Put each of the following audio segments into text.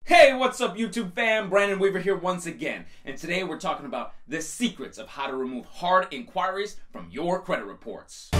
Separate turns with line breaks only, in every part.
Hey, what's up YouTube fam? Brandon Weaver here once again, and today we're talking about the secrets of how to remove hard inquiries from your credit reports.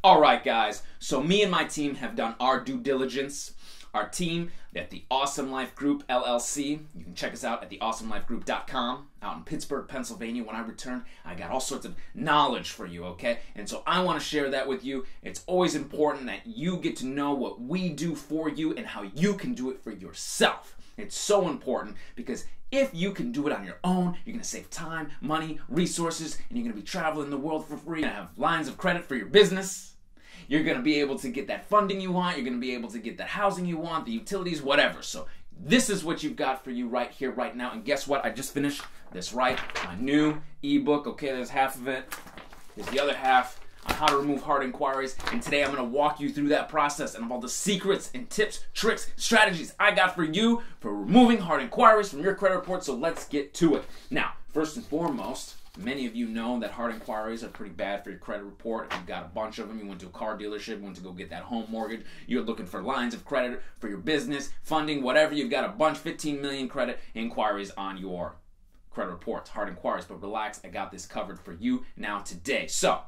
Alright guys, so me and my team have done our due diligence. Our team at the Awesome Life Group LLC, you can check us out at theawesomelifegroup.com out in Pittsburgh, Pennsylvania. When I return, I got all sorts of knowledge for you, okay? And so I want to share that with you. It's always important that you get to know what we do for you and how you can do it for yourself. It's so important because if you can do it on your own, you're going to save time, money, resources, and you're going to be traveling the world for free. You're going to have lines of credit for your business. You're going to be able to get that funding you want. You're going to be able to get that housing you want, the utilities, whatever. So this is what you've got for you right here, right now. And guess what? I just finished this, right? My new ebook. Okay, there's half of it. There's the other half on how to remove hard inquiries. And today I'm going to walk you through that process and all the secrets and tips, tricks, strategies I got for you for removing hard inquiries from your credit report. So let's get to it. Now, first and foremost, many of you know that hard inquiries are pretty bad for your credit report. If you've got a bunch of them, you went to a car dealership, you went to go get that home mortgage, you're looking for lines of credit for your business, funding, whatever, you've got a bunch, 15 million credit inquiries on your credit reports, hard inquiries. But relax, I got this covered for you now today. So,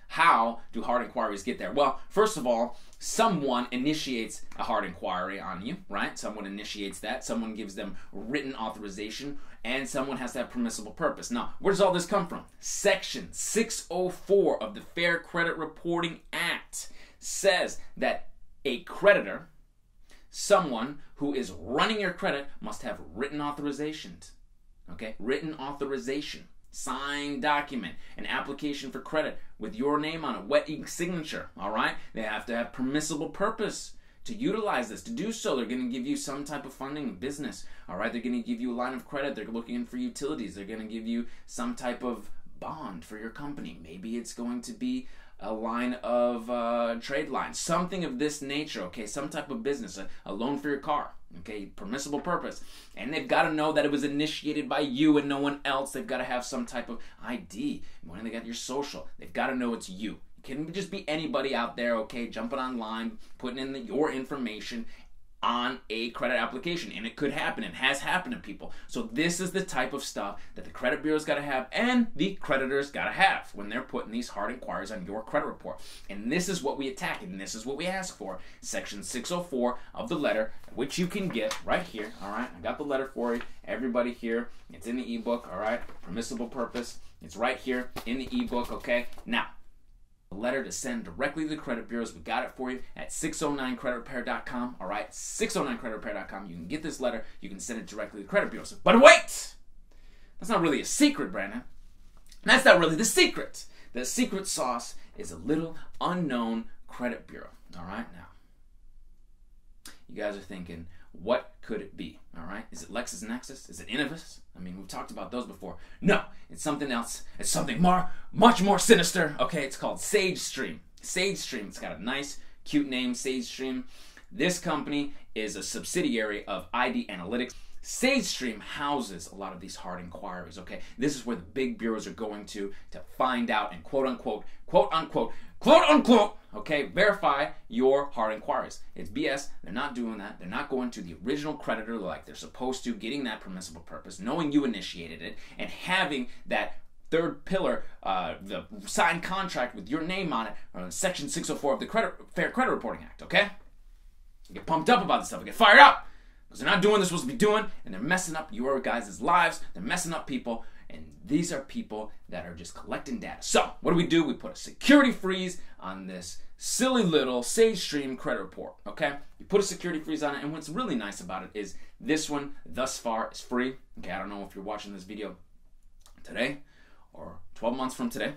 how do hard inquiries get there? Well, first of all, someone initiates a hard inquiry on you, right? Someone initiates that. Someone gives them written authorization, and someone has to have permissible purpose. Now, where does all this come from? Section 604 of the Fair Credit Reporting Act says that a creditor, someone who is running your credit, must have written authorization. Okay? Written authorization. Signed document, an application for credit with your name on it, wet ink signature, all right? They have to have permissible purpose to utilize this. To do so, they're going to give you some type of funding in business, all right? They're going to give you a line of credit. They're looking for utilities. They're going to give you some type of bond for your company. Maybe it's going to be a line of trade line, something of this nature, okay? Some type of business, a loan for your car, okay? Permissible purpose. And they've got to know that it was initiated by you and no one else. They've got to have some type of ID. When they got your social, they've got to know it's you. It can just be anybody out there, okay, jumping online, putting in your information on a credit application, and it could happen and has happened to people. So this is the type of stuff that the credit bureau's got to have and the creditors got to have when they're putting these hard inquiries on your credit report. And this is what we attack, and this is what we ask for. Section 604 of the letter, which you can get right here. All right, I got the letter for you. Everybody here, it's in the ebook. All right, permissible purpose. It's right here in the ebook. Okay, now, a letter to send directly to the credit bureaus. We got it for you at 609creditrepair.com. All right, 609creditrepair.com. You can get this letter. You can send it directly to the credit bureaus. But wait! That's not really a secret, Brandon. That's not really the secret. The secret sauce is a little unknown credit bureau. All right, now, you guys are thinking, what could it be? All right, is it LexisNexis? Is it Innovis? I mean, we've talked about those before. No, it's something else. It's something much more sinister. Okay, it's called SageStream. SageStream, it's got a nice, cute name, SageStream. This company is a subsidiary of ID Analytics. SageStream houses a lot of these hard inquiries, okay? This is where the big bureaus are going to find out and quote unquote, okay, verify your hard inquiries. It's BS. They're not doing that. They're not going to the original creditor like they're supposed to, getting that permissible purpose, knowing you initiated it, and having that third pillar, the signed contract with your name on it, Section 604 of the Fair Credit Reporting Act, okay? You get pumped up about this stuff. You get fired up. Because they're not doing what they're supposed to be doing, and they're messing up your guys' lives. They're messing up people, and these are people that are just collecting data. So, what do? We put a security freeze on this silly little SageStream credit report, okay? You put a security freeze on it, and what's really nice about it is this one, thus far, is free. Okay, I don't know if you're watching this video today or 12 months from today.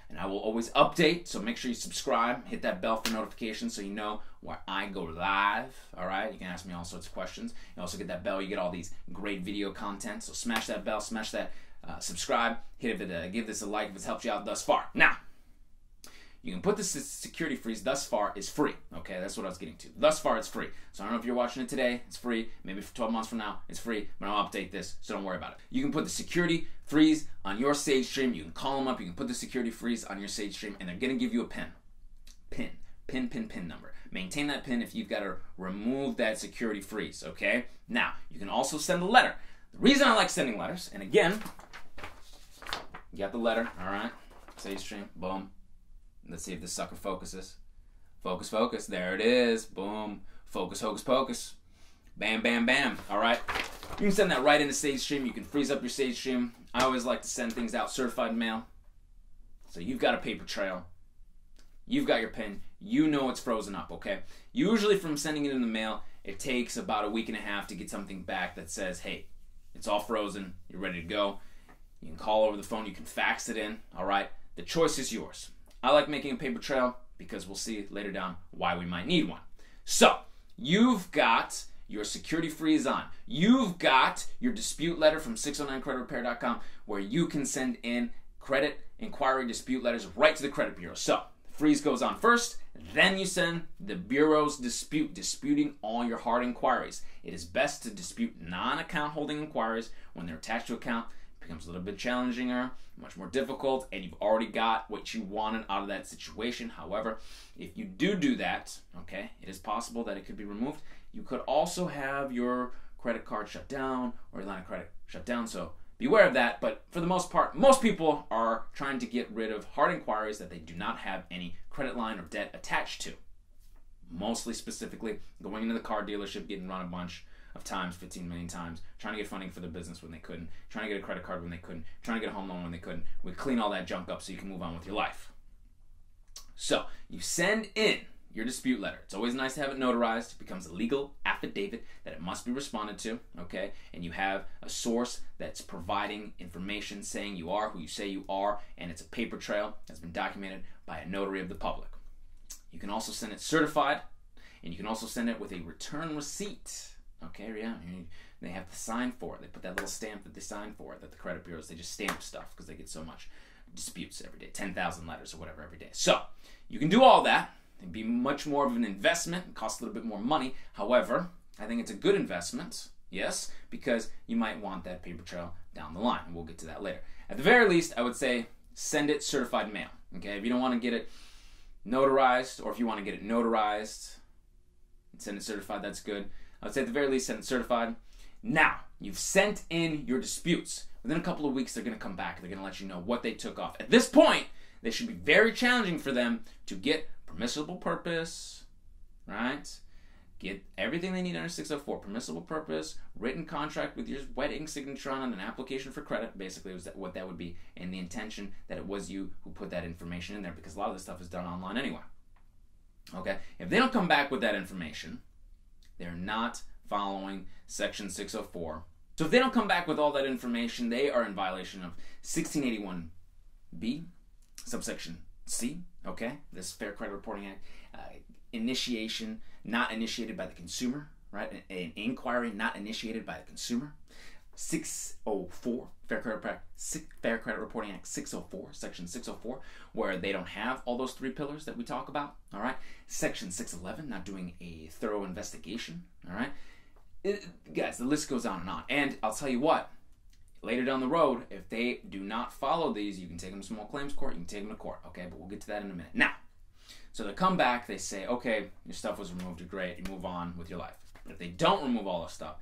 And I will always update, so make sure you subscribe, hit that bell for notifications so you know where I go live, all right? You can ask me all sorts of questions. You also get that bell, you get all these great video content, so smash that bell, smash that subscribe, hit it, give this a like if it's helped you out thus far. Now, you can can put the security freeze thus far is free. Okay, that's what I was getting to. Thus far, it's free. So I don't know if you're watching it today, it's free. Maybe for 12 months from now, it's free. But I'll update this, so don't worry about it. You can put the security freeze on your SageStream. You can call them up. You can put the security freeze on your SageStream, and they're going to give you a PIN. PIN number. Maintain that PIN if you've got to remove that security freeze, okay? Now, you can also send a letter. The reason I like sending letters, and again, you got the letter, all right? SageStream, boom. Let's see if this sucker focuses. Focus. There it is. Boom. Focus, hocus pocus. Bam, bam, bam. All right? You can send that right into SageStream. You can freeze up your SageStream. I always like to send things out certified mail. So you've got a paper trail. You've got your PIN. You know it's frozen up, okay? Usually from sending it in the mail, it takes about a week and a half to get something back that says, hey, it's all frozen. You're ready to go. You can call over the phone. You can fax it in, all right? The choice is yours. I like making a paper trail because we'll see later down why we might need one. So, you've got your security freeze on. You've got your dispute letter from 609creditrepair.com where you can send in credit inquiry dispute letters right to the credit bureau. So, freeze goes on first, then you send the bureau's disputing all your hard inquiries. It is best to dispute non-account holding inquiries when they're attached to account. It becomes a little bit challenginger, much more difficult, and you've already got what you wanted out of that situation. However, if you do that, okay, it is possible that it could be removed. You could also have your credit card shut down or your line of credit shut down, so beware of that. But for the most part, most people are trying to get rid of hard inquiries that they do not have any credit line or debt attached to. Mostly specifically going into the car dealership, getting run a bunch of times, 15 million times, trying to get funding for their business when they couldn't, trying to get a credit card when they couldn't, trying to get a home loan when they couldn't. We clean all that junk up so you can move on with your life. So you send in your dispute letter. It's always nice to have it notarized. It becomes a legal affidavit that it must be responded to, okay? And you have a source that's providing information saying you are who you say you are, and it's a paper trail that's been documented by a notary of the public. You can also send it certified, and you can also send it with a return receipt. Okay, yeah, they have to sign for it. They put that little stamp that they sign for it, that the credit bureaus, they just stamp stuff because they get so much disputes every day, 10,000 letters or whatever every day. So you can do all that. It'd be much more of an investment. It costs a little bit more money. However, I think it's a good investment, yes, because you might want that paper trail down the line, and we'll get to that later. At the very least, I would say send it certified mail, okay? If you don't want to get it notarized, or if you want to get it notarized and send it certified, that's good. I would say at the very least, send it certified. Now, you've sent in your disputes. Within a couple of weeks, they're going to come back. They're going to let you know what they took off. At this point, they should be very challenging for them to get permissible purpose, right? Get everything they need under 604. Permissible purpose, written contract with your wet ink signature on an application for credit, basically was what that would be, and the intention that it was you who put that information in there, because a lot of this stuff is done online anyway. Okay? If they don't come back with that information, they're not following Section 604. So if they don't come back with all that information, they are in violation of 1681B, subsection C, okay? This Fair Credit Reporting Act. Initiation not initiated by the consumer, right? An inquiry not initiated by the consumer. 604, Fair Credit Reporting Act 604, Section 604, where they don't have all those three pillars that we talk about, all right? Section 611, not doing a thorough investigation, all right? Guys, the list goes on. And I'll tell you what, later down the road, if they do not follow these, you can take them to small claims court, you can take them to court, okay? But we'll get to that in a minute. Now, so they come back, they say, okay, your stuff was removed, you're great, you move on with your life. But if they don't remove all this stuff,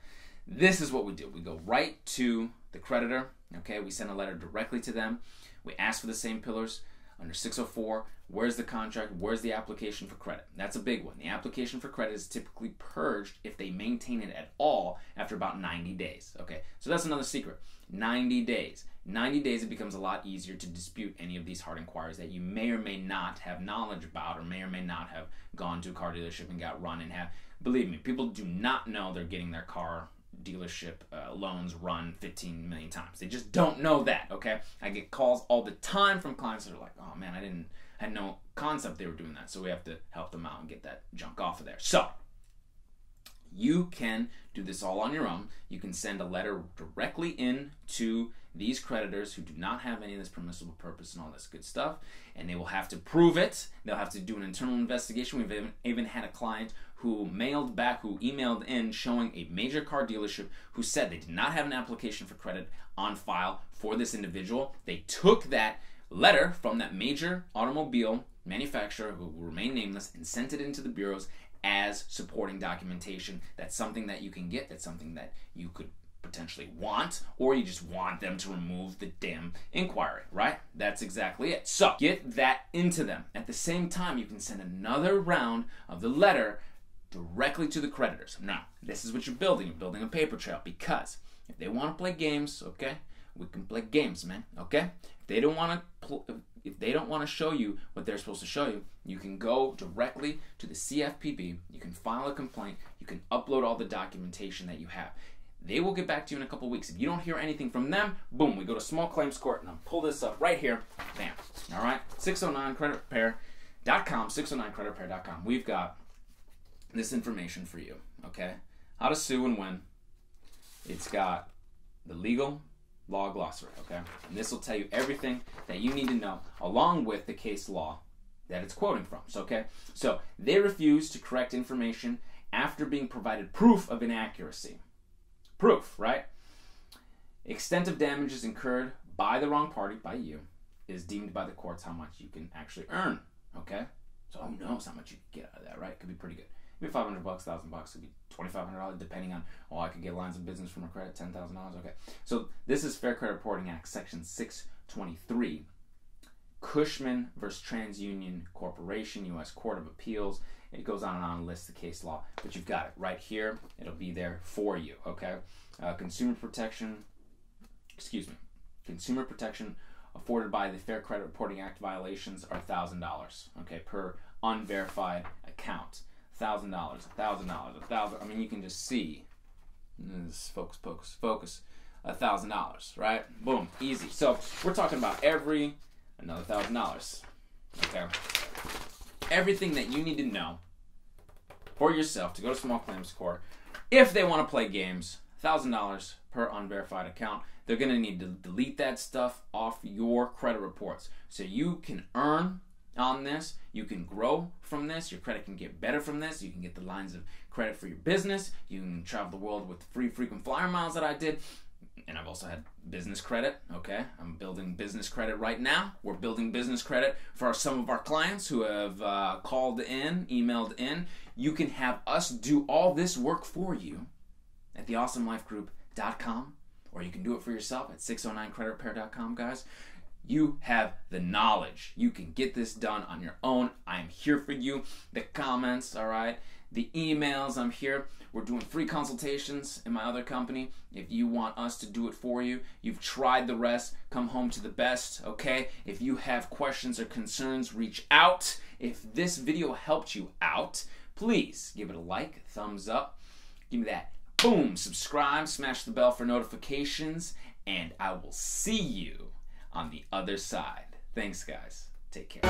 this is what we do. We go right to the creditor, okay? We send a letter directly to them. We ask for the same pillars under 604. Where's the contract? Where's the application for credit? That's a big one. The application for credit is typically purged if they maintain it at all after about 90 days, okay? So that's another secret. 90 days. 90 days, it becomes a lot easier to dispute any of these hard inquiries that you may or may not have knowledge about, or may not have gone to a car dealership and got run and have. Believe me, people do not know they're getting their car dealership loans run 15 million times. They just don't know that, okay? I get calls all the time from clients that are like, oh man, I had no concept they were doing that, so we have to help them out and get that junk off of there. So, you can do this all on your own. You can send a letter directly in to these creditors who do not have any of this permissible purpose and all this good stuff, and they will have to prove it. They'll have to do an internal investigation. We've even had a client who emailed in showing a major car dealership who said they did not have an application for credit on file for this individual. They took that letter from that major automobile manufacturer, who will remain nameless, and sent it into the bureaus as supporting documentation. That's something that you can get. That's something that you could potentially want, or you just want them to remove the damn inquiry, right? That's exactly it. So get that into them. At the same time, you can send another round of the letter directly to the creditors. Now, this is what you're building. You're building a paper trail, because if they want to play games, okay, we can play games, man, okay? If they don't want to show you what they're supposed to show you, you can go directly to the CFPB, you can file a complaint, you can upload all the documentation that you have. They will get back to you in a couple weeks. If you don't hear anything from them, boom, we go to small claims court, and I'll pull this up right here. Bam. All right? 609creditrepair.com, 609creditrepair.com. We've got this information for you, okay? How to sue and when. It's got the legal law glossary, okay? And this will tell you everything that you need to know, along with the case law that it's quoting from. So, okay? So, they refuse to correct information after being provided proof of inaccuracy. Proof, right? Extent of damages incurred by the wrong party, by you, is deemed by the courts how much you can actually earn, okay? So who knows how much you can get out of that, right? It could be pretty good. It could be $500, $1,000, could be $2,500, depending on, I could get lines of business from a credit, $10,000, okay. So this is Fair Credit Reporting Act, Section 623. Cushman versus TransUnion Corporation, U.S. Court of Appeals. It goes on and on, lists the case law, but you've got it right here. It'll be there for you, okay? Consumer protection afforded by the Fair Credit Reporting Act violations are $1,000, okay, per unverified account. $1,000, $1,000. I mean, you can just see. This focus. $1,000, right? Boom, easy. So we're talking about another $1,000, okay? Everything that you need to know for yourself to go to small claims court. If they want to play games, $1,000 per unverified account. They're going to need to delete that stuff off your credit reports so you can earn on this. You can grow from this. Your credit can get better from this. You can get the lines of credit for your business. You can travel the world with free frequent flyer miles that I did. And I've also had business credit, okay? I'm building business credit right now. We're building business credit for some of our clients who have called in, emailed in. You can have us do all this work for you at theawesomelifegroup.com, or you can do it for yourself at 609creditrepair.com, guys. You have the knowledge. You can get this done on your own. I am here for you. The comments, all right? The emails, I'm here. We're doing free consultations in my other company. If you want us to do it for you, you've tried the rest, come home to the best, okay? If you have questions or concerns, reach out. If this video helped you out, please give it a like, thumbs up. Give me that boom, subscribe, smash the bell for notifications, and I will see you on the other side. Thanks, guys. Take care.